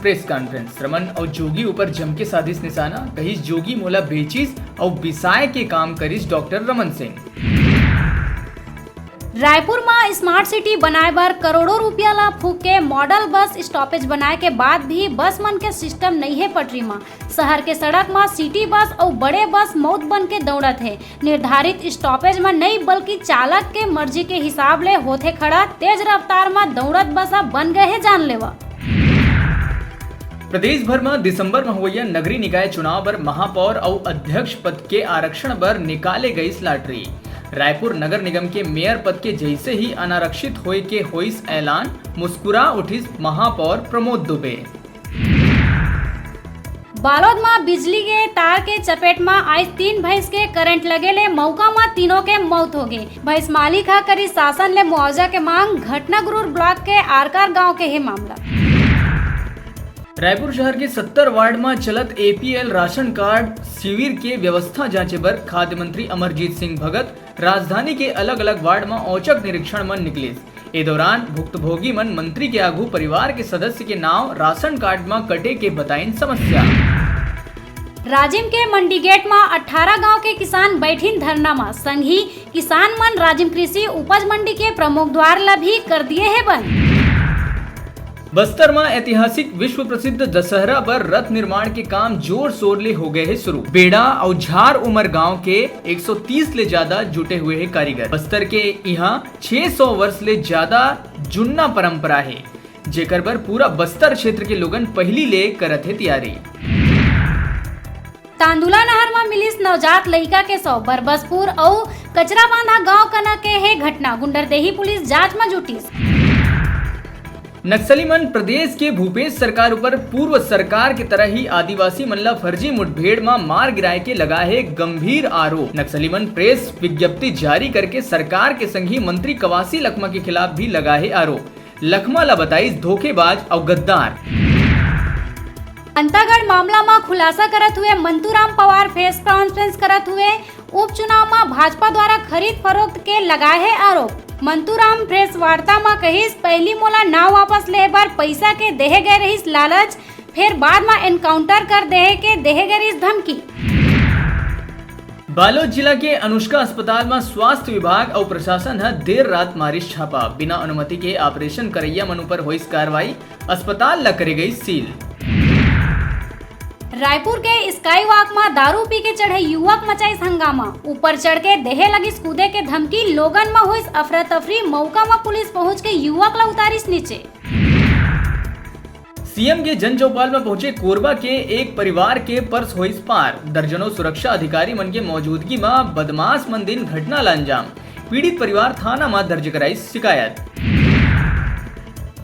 Press conference. Raman और जोगी ऊपर जम के साधिश निशाना, कहिस जोगी मोला बेचिस और बिसाए के काम करिस डॉक्टर रमन सिंह। रायपुर में स्मार्ट सिटी बनाए बर करोड़ों रुपया ला फूक के मॉडल बस स्टॉपेज बनाए के बाद भी बस मन के सिस्टम नहीं है पटरी में। शहर के सड़क में सिटी बस और बड़े बस मौत बन के दौड़त है। निर्धारित स्टॉपेज में नहीं बल्कि चालक के मर्जी के हिसाब ले होते खड़ा तेज रफ्तार में दौड़त बस बन गए है जानलेवा। प्रदेश भर में दिसंबर में हुआ नगरीय निकाय चुनाव पर महापौर और अध्यक्ष पद के आरक्षण पर निकाले गई लॉटरी। रायपुर नगर निगम के मेयर पद के जैसे ही अनारक्षित होए के होइस ऐलान, मुस्कुरा उठिस महापौर प्रमोद दुबे। बालोद में बिजली के तार के चपेट में आज 3 भैंस के करंट लगेले मौका में तीनों के मौत हो गए। भैंस मालिक हा करी शासन ले मुआवजा के मांग। घटना गुरूर ब्लॉक के आरकार गांव के है मामला। रायपुर शहर के 70 वार्ड में चलत APL राशन कार्ड शिविर के व्यवस्था जांचे पर खाद्य मंत्री अमरजीत सिंह भगत राजधानी के अलग अलग वार्ड में औचक निरीक्षण में निकले। ए दौरान भुक्तभोगी मन मंत्री के आगू परिवार के सदस्य के नाम राशन कार्ड में कटे के बताइन समस्या। राजिम के मंडी गेट में 18 गांव के किसान बैठिन धरना में। संघी किसान मन राजिम कृषि उपज मंडी के प्रमुख द्वार ला भी कर दिए है बंद। बस्तर में ऐतिहासिक विश्व प्रसिद्ध दशहरा पर रथ निर्माण के काम जोर शोर ले हो गए हैं शुरू। बेड़ा और झार उमर गांव के 130 ले ज्यादा जुटे हुए हैं कारीगर। बस्तर के यहाँ 600 वर्ष ले ज्यादा जुन्ना परंपरा है, जेकर पर पूरा बस्तर क्षेत्र के लोगन पहली ले करत है तैयारी। तांदुला नहर में मिलिस नवजात लड़का के शव। बरबसपुर और कचरा बांधा गाँव कना के है घटना। गुंडरदेही पुलिस जांच में जुटिस। नक्सली मन प्रदेश के भूपेश सरकार ऊपर पूर्व सरकार की तरह ही आदिवासी मनला फर्जी मुठभेड़ में मार गिराए के लगा है गंभीर आरोप। नक्सली मन प्रेस विज्ञप्ति जारी करके सरकार के संगी मंत्री कवासी लखमा के खिलाफ भी लगा है आरोप। लखमा ला बताई धोखेबाज और गद्दार। अंतागढ़ मामला में खुलासा करत हुए मंतूराम पवार प्रेस कॉन्फ्रेंस करत हुए उपचुनाव में भाजपा द्वारा खरीद फरोख्त के लगाए है आरोप। मंतूराम प्रेस वार्ता में कहिस पहली मोला नाव वापस ले बार पैसा के देहे गए रहिस लालच, फिर बाद में एनकाउंटर कर देहे गए रहिस धमकी। बालोद जिला के अनुष्का अस्पताल में स्वास्थ्य विभाग और प्रशासन है देर रात मारिस छापा। बिना अनुमति के ऑपरेशन करैया मन ऊपर होइस कार्रवाई, अस्पताल ला करे गई सील। रायपुर के स्काई वॉक में दारू पी के चढ़े युवक मचाइस हंगामा। ऊपर चढ़ के देहे लगी कूदे के धमकी, लोगन में हुई अफरा तफरी। मौका में पुलिस पहुंच के युवक ला उतारिस नीचे। सीएम के जन चौपाल में पहुंचे कोरबा के एक परिवार के पर्स होइस पार। दर्जनों सुरक्षा अधिकारी मन के मौजूदगी में बदमाश मन दिन घटना ला अंजाम। पीड़ित परिवार थाना में दर्ज कराई शिकायत।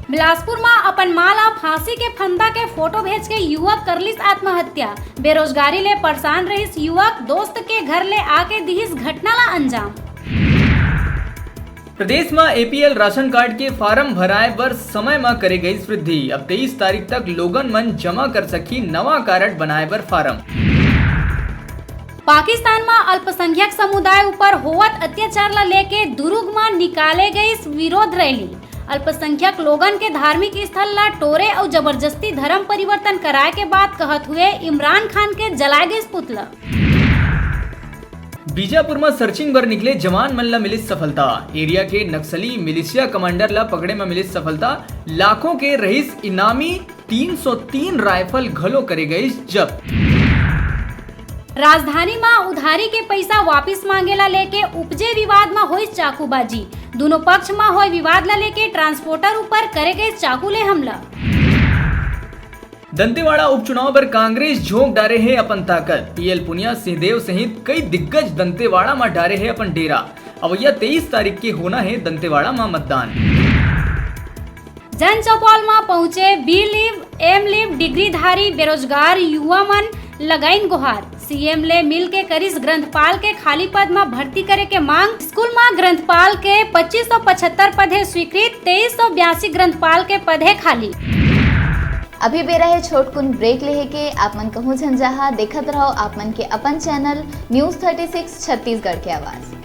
बिलासपुर में अपन माला फांसी के फंदा के फोटो भेज के युवक करलिस आत्महत्या। बेरोजगारी ले परेशान रहिस युवक, दोस्त के घर ले आके दिहिस घटना ला अंजाम। प्रदेश में APL राशन कार्ड के फार्म भराए पर समय में करे गई वृद्धि। अब 23 तारीख तक लोगन मन जमा कर सकी नवा कार्ड बनाए पर फार्म। पाकिस्तान में अल्पसंख्यक समुदाय ऊपर होवत अत्याचार ला लेके दुर्ग में निकाले गई विरोध रैली। अल्पसंख्यक लोगन के धार्मिक स्थल ला टोरे और जबरदस्ती धर्म परिवर्तन कराए के बाद कहत हुए इमरान खान के जलाए गए पुतला। बीजापुर में सर्चिंग पर निकले जवान मन ला मिली सफलता। एरिया के नक्सली मिलिशिया कमांडर ला पकड़े में मिली सफलता। लाखों के रईस इनामी 303 राइफल घलो करे गई जब्त। राजधानी में उधारी के पैसा वापिस मांगेला लेके उपजे विवाद में हुई चाकूबाजी। दोनों पक्ष में हुई विवाद ला लेके ट्रांसपोर्टर ऊपर करे गए चाकू ले हमला। दंतेवाड़ा उपचुनाव पर कांग्रेस झोंक डारे है अपन ताकत। PL पुनिया सिंहदेव सहित कई दिग्गज दंतेवाड़ा में डारे है अपन डेरा। अवैया 23 तारीख के होना है दंतेवाड़ा में मतदान। जन चौपाल में पहुंचे बी लीव एम लीव डिग्रीधारी बेरोजगार युवा मन लगाइन गुहार। CM ले मिल के करिस ग्रंथपाल के खाली पद में भर्ती करे के मांग। स्कूल में ग्रंथपाल के 2575 पद है स्वीकृत, 2382 ग्रंथपाल के पद है खाली। अभी बेरा है छोटकुन ब्रेक लेहे के। आप मन कहूँ झंझाहा देखत रहो आप मन के अपन चैनल न्यूज़ 36 छत्तीसगढ़ के आवाज।